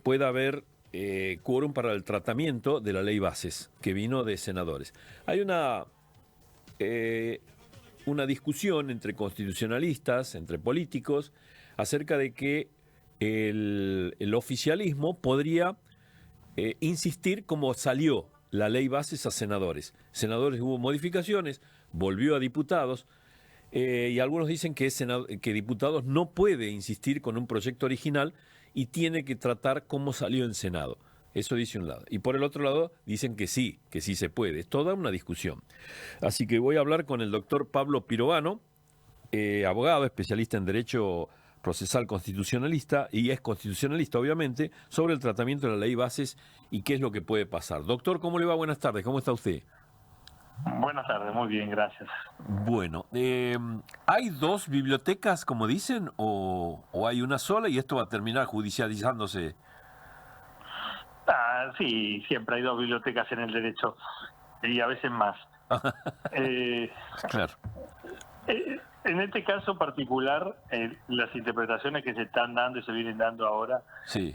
pueda haber quórum para el tratamiento de la ley bases que vino de senadores. Hay una discusión entre constitucionalistas, entre políticos, acerca de que el oficialismo podría insistir como salió la ley bases a senadores. Senadores hubo modificaciones, volvió a diputados, y algunos dicen que diputados no puede insistir con un proyecto original y tiene que tratar como salió en Senado. Eso dice un lado. Y por el otro lado dicen que sí se puede. Es toda una discusión. Así que voy a hablar con el doctor Pablo Pirovano, abogado, especialista en Derecho Procesal Constitucionalista, y es constitucionalista, obviamente, sobre el tratamiento de la ley bases y qué es lo que puede pasar. Doctor, ¿cómo le va? Buenas tardes. ¿Cómo está usted? Buenas tardes, muy bien, gracias. Bueno, ¿hay dos bibliotecas, como dicen, o hay una sola y esto va a terminar judicializándose? Sí, siempre hay dos bibliotecas en el derecho y a veces más. Claro. En este caso particular, las interpretaciones que se están dando y se vienen dando ahora, Sí.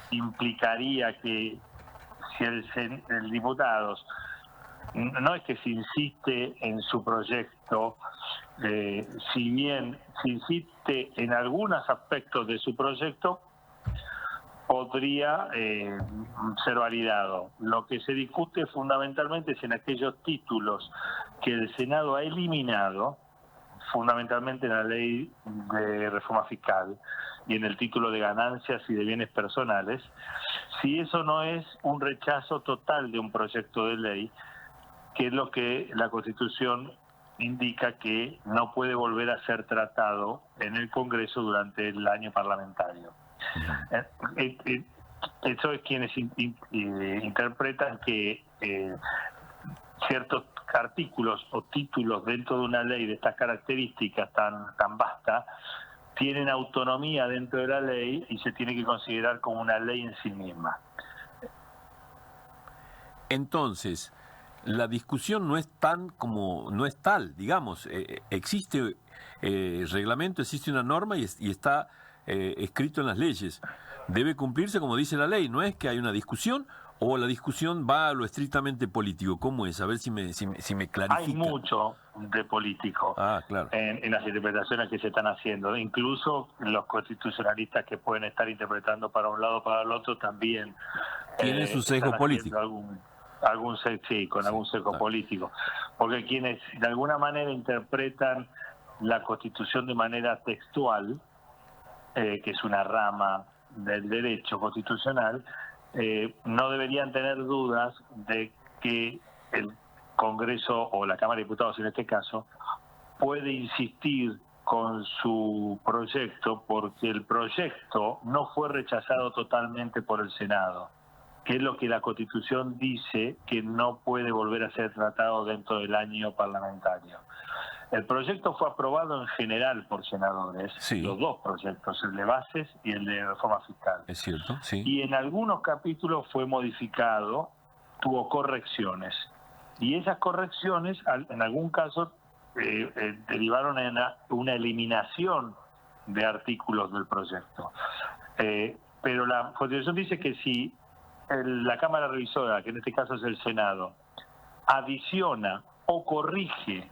Implicaría que si el diputados no es que se insiste en su proyecto, si bien se insiste en algunos aspectos de su proyecto, podría ser validado. Lo que se discute fundamentalmente es en aquellos títulos que el Senado ha eliminado, fundamentalmente en la ley de reforma fiscal y en el título de ganancias y de bienes personales, si eso no es un rechazo total de un proyecto de ley, que es lo que la Constitución indica que no puede volver a ser tratado en el Congreso durante el año parlamentario. Eso es quienes interpretan que ciertos artículos o títulos dentro de una ley de estas características tan vasta tienen autonomía dentro de la ley y se tiene que considerar como una ley en sí misma. Entonces, la discusión no es tal, digamos, existe reglamento, existe una norma y está escrito en las leyes. Debe cumplirse como dice la ley, no es que hay una discusión o la discusión va a lo estrictamente político. ¿Cómo es? A ver si me clarifica. Hay mucho de político claro. en las interpretaciones que se están haciendo. Incluso los constitucionalistas que pueden estar interpretando para un lado o para el otro también tienen su sesgo político. Algún sesgo político. Porque quienes de alguna manera interpretan la Constitución de manera textual, que es una rama del derecho constitucional, no deberían tener dudas de que el Congreso o la Cámara de Diputados en este caso puede insistir con su proyecto porque el proyecto no fue rechazado totalmente por el Senado, que es lo que la Constitución dice que no puede volver a ser tratado dentro del año parlamentario. El proyecto fue aprobado en general por senadores, sí. Los dos proyectos, el de bases y el de reforma fiscal. Es cierto, sí. Y en algunos capítulos fue modificado, tuvo correcciones. Y esas correcciones, en algún caso, derivaron en una eliminación de artículos del proyecto. Pero la Constitución dice que si la Cámara Revisora, que en este caso es el Senado, adiciona o corrige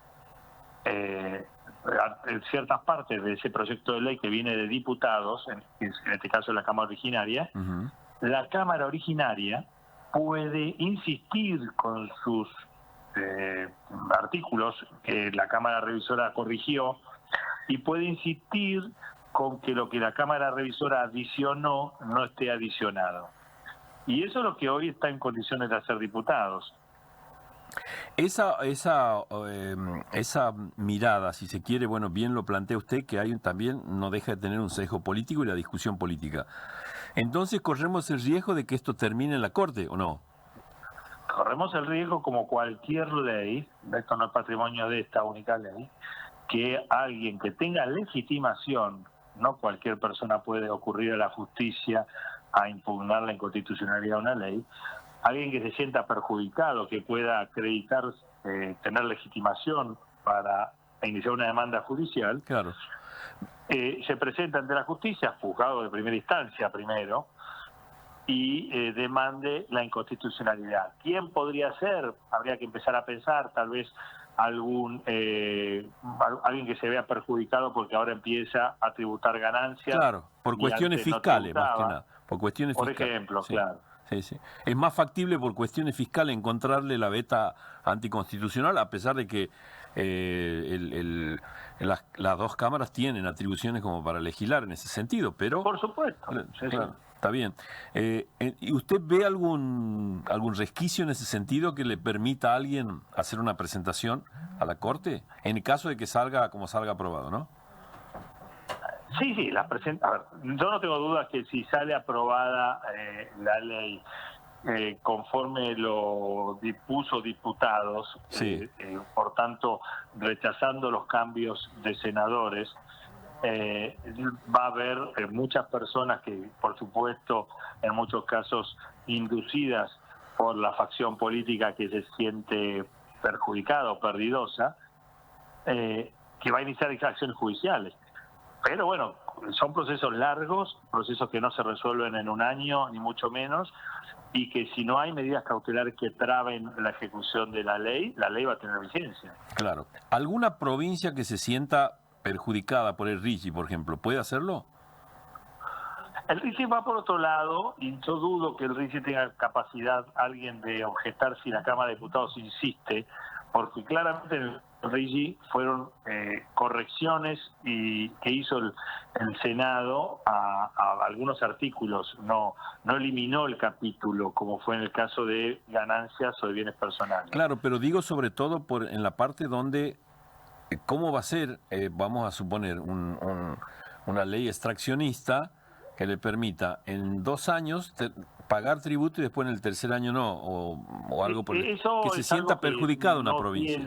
en ciertas partes de ese proyecto de ley que viene de diputados, en este caso la Cámara originaria, la Cámara originaria puede insistir con sus artículos que la Cámara Revisora corrigió y puede insistir con que lo que la Cámara Revisora adicionó no esté adicionado. Y eso es lo que hoy está en condiciones de hacer diputados. Esa mirada, si se quiere, bueno, bien lo plantea usted, que hay también no deja de tener un sesgo político y la discusión política. Entonces, ¿corremos el riesgo de que esto termine en la Corte o no? Corremos el riesgo, como cualquier ley, esto no es patrimonio de esta única ley, que alguien que tenga legitimación, no cualquier persona puede ocurrir a la justicia a impugnar la inconstitucionalidad de una ley, alguien que se sienta perjudicado, que pueda acreditar, tener legitimación para iniciar una demanda judicial, claro, se presenta ante la justicia, juzgado de primera instancia primero, y demande la inconstitucionalidad. ¿Quién podría ser? Habría que empezar a pensar, tal vez alguien que se vea perjudicado porque ahora empieza a tributar ganancias. Claro, por cuestiones fiscales, más que nada. Por cuestiones por fiscales. ejemplo, Sí. claro. Sí, sí. Es más factible por cuestiones fiscales encontrarle la veta anticonstitucional, a pesar de que las dos cámaras tienen atribuciones como para legislar en ese sentido, pero... Por supuesto. Sí, claro, sí. está bien. ¿Y usted ve algún resquicio en ese sentido que le permita a alguien hacer una presentación a la Corte? En el caso de que salga como salga aprobado, ¿no? Sí, a ver, yo no tengo dudas que si sale aprobada la ley conforme lo dispuso diputados, Sí. por tanto rechazando los cambios de senadores, va a haber muchas personas que, por supuesto, en muchos casos inducidas por la facción política que se siente perjudicada o perdidosa, que va a iniciar acciones judiciales. Pero bueno, son procesos largos, procesos que no se resuelven en un año, ni mucho menos, y que si no hay medidas cautelares que traben la ejecución de la ley va a tener vigencia. Claro. ¿Alguna provincia que se sienta perjudicada por el RIGI, por ejemplo, puede hacerlo? El RIGI va por otro lado, y yo dudo que el RIGI tenga capacidad alguien de objetar si la Cámara de Diputados insiste, porque claramente en el RIGI fueron correcciones que hizo el Senado a algunos artículos, no eliminó el capítulo como fue en el caso de ganancias o de bienes personales. Claro, pero digo sobre todo en la parte donde, ¿cómo va a ser, vamos a suponer, una ley extraccionista que le permita en 2 años pagar tributo y después en el tercer año no, o algo por el que se sienta perjudicada una provincia?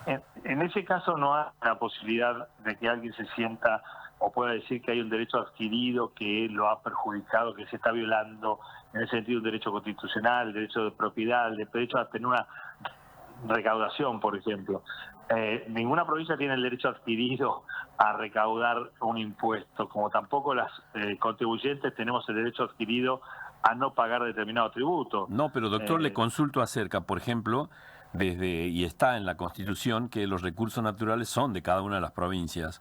En ese caso no hay la posibilidad de que alguien se sienta o pueda decir que hay un derecho adquirido que lo ha perjudicado, que se está violando, en ese sentido, un derecho constitucional, el derecho de propiedad, el derecho a tener una recaudación, por ejemplo. Ninguna provincia tiene el derecho adquirido a recaudar un impuesto, como tampoco las contribuyentes tenemos el derecho adquirido a no pagar determinado tributo. No, pero doctor, le consulto acerca, por ejemplo, y está en la Constitución que los recursos naturales son de cada una de las provincias.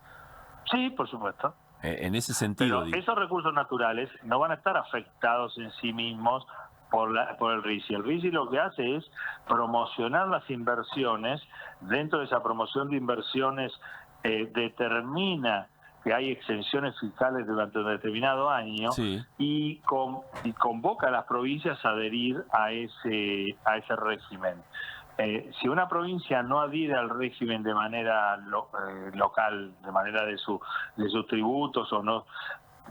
Sí, por supuesto. En ese sentido. Pero esos recursos naturales no van a estar afectados en sí mismos por el RIGI. El RIGI lo que hace es promocionar las inversiones. Dentro de esa promoción de inversiones determina que hay exenciones fiscales durante un determinado año, sí, y convoca a las provincias a adherir a ese régimen. Si una provincia no adhiere al régimen de manera local, de manera de sus tributos o no,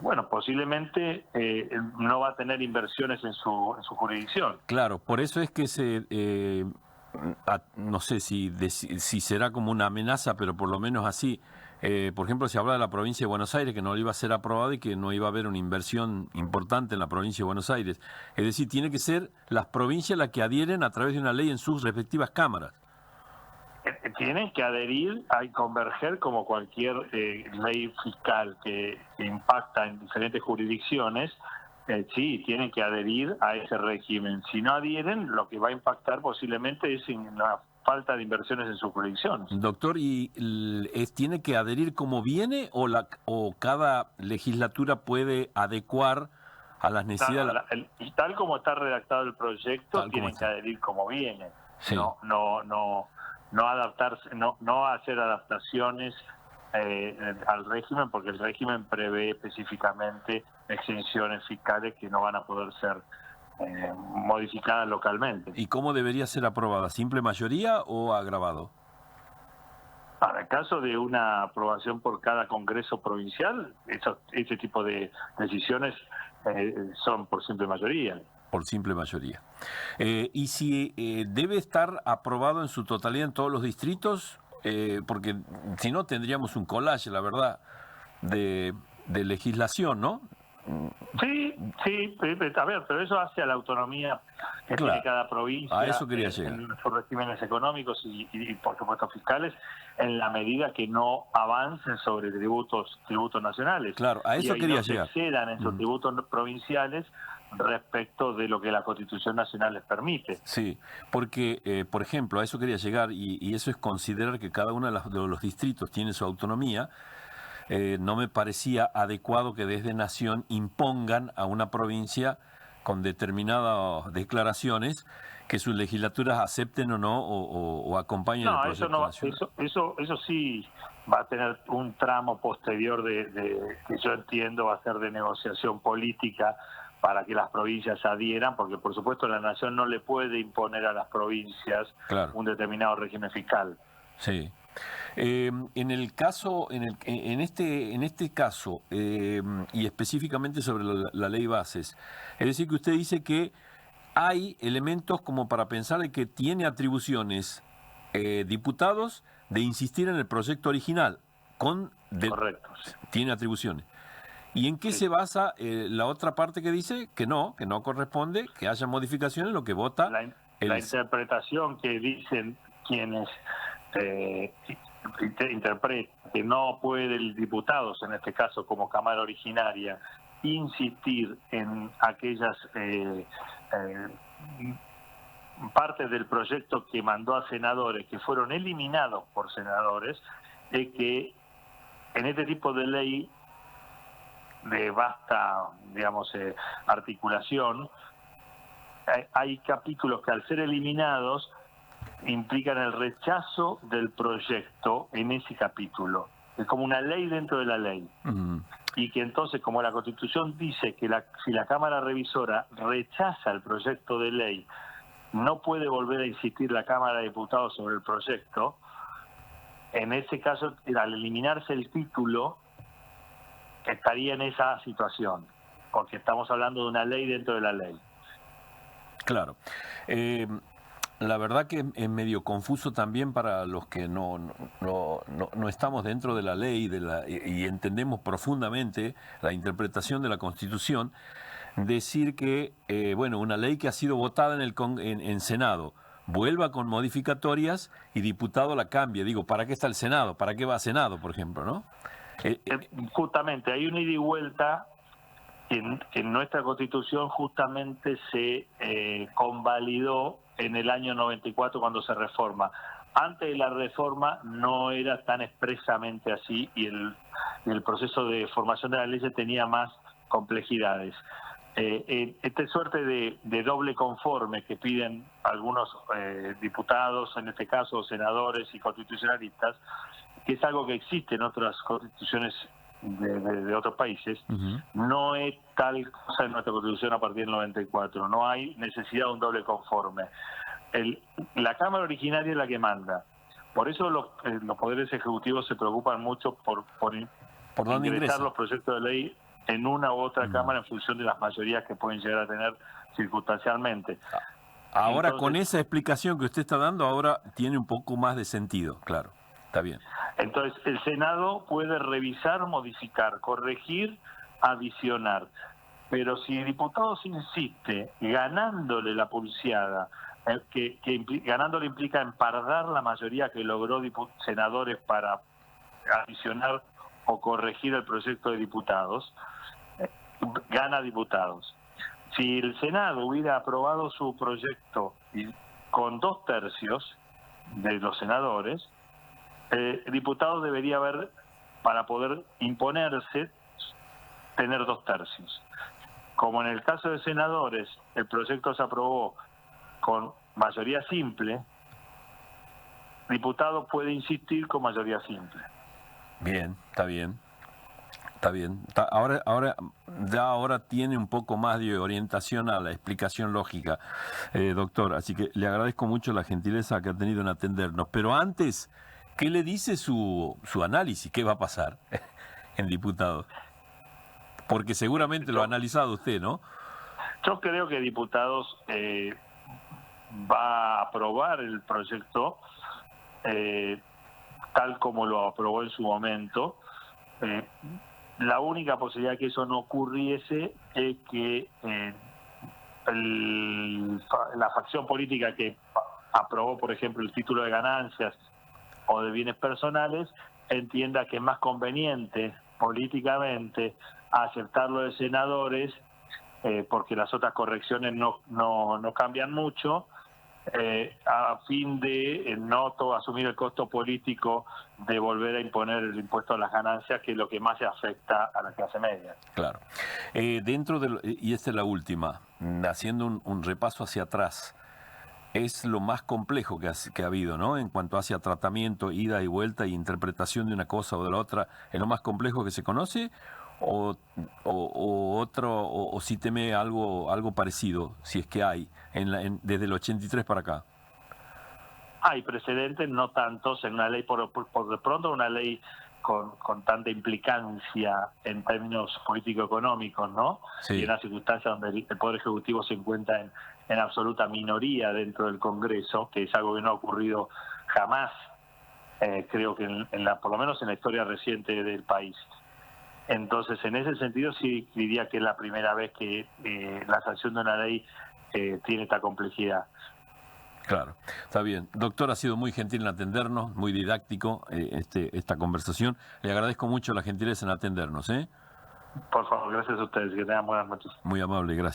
bueno, posiblemente no va a tener inversiones en su jurisdicción. Claro, por eso es que no sé si será como una amenaza, pero por lo menos así. Por ejemplo, se habla de la provincia de Buenos Aires, que no iba a ser aprobada y que no iba a haber una inversión importante en la provincia de Buenos Aires. Es decir, tiene que ser las provincias las que adhieren a través de una ley en sus respectivas cámaras. Tienen que adherir y converger como cualquier ley fiscal que impacta en diferentes jurisdicciones. Sí, tienen que adherir a ese régimen. Si no adhieren, lo que va a impactar posiblemente es en la falta de inversiones en sus jurisdicciones. Doctor, ¿y tiene que adherir como viene o cada legislatura puede adecuar a las necesidades? Tal como está redactado el proyecto, tienen que adherir como viene. Sí. No adaptarse, no hacer adaptaciones al régimen, porque el régimen prevé específicamente exenciones fiscales que no van a poder ser modificadas localmente. ¿Y cómo debería ser aprobada? ¿Simple mayoría o agravado? Para el caso de una aprobación por cada congreso provincial, ese tipo de decisiones son por simple mayoría. Por simple mayoría. ¿Y si debe estar aprobado en su totalidad en todos los distritos? Porque si no tendríamos un collage, la verdad, de legislación, ¿no? Sí, a ver, pero eso hace a la autonomía que Claro, tiene cada provincia a eso quería llegar. en sus regímenes económicos y por supuesto fiscales, en la medida que no avancen sobre tributos nacionales. Claro, a eso Y quería no se llegar. excedan en sus tributos provinciales respecto de lo que la Constitución Nacional les permite. Sí, porque, por ejemplo, a eso quería llegar, y eso es considerar que cada uno de los distritos tiene su autonomía. No me parecía adecuado que desde Nación impongan a una provincia con determinadas declaraciones que sus legislaturas acepten o no o acompañen el No, eso proyecto no, nacional. eso sí va a tener un tramo posterior que yo entiendo va a ser de negociación política para que las provincias adhieran, porque por supuesto la nación no le puede imponer a las provincias Claro. un determinado régimen fiscal. Sí. En el caso, en este caso, y específicamente sobre la ley bases, es decir, que usted dice que hay elementos como para pensar de que tiene atribuciones diputados de insistir en el proyecto original, Correcto. Sí. tiene atribuciones. ¿Y en qué Sí. se basa la otra parte que dice que no corresponde, que haya modificaciones en lo que vota La interpretación que dicen quienes interpretan que no puede el diputados, en este caso como Cámara Originaria, insistir en aquellas partes del proyecto que mandó a senadores, que fueron eliminados por senadores, es que en este tipo de ley de vasta, digamos, articulación, hay capítulos que al ser eliminados implican el rechazo del proyecto en ese capítulo. Es como una ley dentro de la ley. Y que entonces, como la Constitución dice que si la Cámara Revisora rechaza el proyecto de ley, no puede volver a insistir la Cámara de Diputados sobre el proyecto. En ese caso, al eliminarse el título, estaría en esa situación, porque estamos hablando de una ley dentro de la ley. Claro. La verdad que es medio confuso también para los que no estamos dentro de la ley y entendemos profundamente la interpretación de la Constitución, decir que, bueno, una ley que ha sido votada en Senado vuelva con modificatorias y diputado la cambie. Digo, ¿para qué está el Senado? ¿Para qué va a Senado, por ejemplo, no? Justamente, hay una ida y vuelta en nuestra Constitución justamente se convalidó en el año 94 cuando se reforma. Antes de la reforma no era tan expresamente así y el proceso de formación de la ley tenía más complejidades. Esta suerte de doble conforme que piden algunos diputados, en este caso senadores y constitucionalistas, que es algo que existe en otras constituciones de otros países, no es tal cosa en nuestra Constitución a partir del 94. No hay necesidad de un doble conforme. La Cámara Originaria es la que manda. Por eso los poderes ejecutivos se preocupan mucho por dónde ingresar ingresa los proyectos de ley en una u otra Cámara en función de las mayorías que pueden llegar a tener circunstancialmente. Ahora, Entonces, con esa explicación que usted está dando, ahora tiene un poco más de sentido, claro. Está bien. Entonces, el Senado puede revisar, modificar, corregir, adicionar. Pero si el diputado insiste, ganándole la pulseada, ganándole implica empardar la mayoría que logró senadores para adicionar o corregir el proyecto de diputados, gana diputados. Si el Senado hubiera aprobado su proyecto con 2/3 de los senadores, el diputado debería haber, para poder imponerse, tener 2/3. Como en el caso de senadores, el proyecto se aprobó con mayoría simple, diputado puede insistir con mayoría simple. Bien, está bien. Está bien. Ahora tiene un poco más de orientación a la explicación lógica, doctor. Así que le agradezco mucho la gentileza que ha tenido en atendernos. Pero antes, ¿qué le dice su análisis? ¿Qué va a pasar en diputados? Porque seguramente lo ha analizado usted, ¿no? Yo creo que diputados va a aprobar el proyecto tal como lo aprobó en su momento. La única posibilidad que eso no ocurriese es que la facción política que aprobó, por ejemplo, el título de ganancias o de bienes personales, entienda que es más conveniente políticamente aceptarlo de senadores, porque las otras correcciones no cambian mucho, a fin de no asumir el costo político de volver a imponer el impuesto a las ganancias, que es lo que más se afecta a la clase media. Claro. Y esta es la última, haciendo un repaso hacia atrás, es lo más complejo que ha habido, ¿no? En cuanto hacia tratamiento, ida y vuelta y interpretación de una cosa o de la otra, ¿es lo más complejo que se conoce? O si teme algo parecido, si es que hay, desde el 83 para acá. Hay precedentes, no tantos, en una ley, por de pronto, una ley con tanta implicancia en términos político-económicos, ¿no? Sí. Y en una circunstancia donde el Poder Ejecutivo se encuentra en absoluta minoría dentro del Congreso, que es algo que no ha ocurrido jamás, creo que por lo menos en la historia reciente del país. Entonces, en ese sentido, sí diría que es la primera vez que la sanción de una ley tiene esta complejidad. Claro, está bien. Doctor, ha sido muy gentil en atendernos, muy didáctico esta conversación. Le agradezco mucho la gentileza en atendernos. Por favor, gracias a ustedes. Que tengan buenas noches. Muy amable, gracias.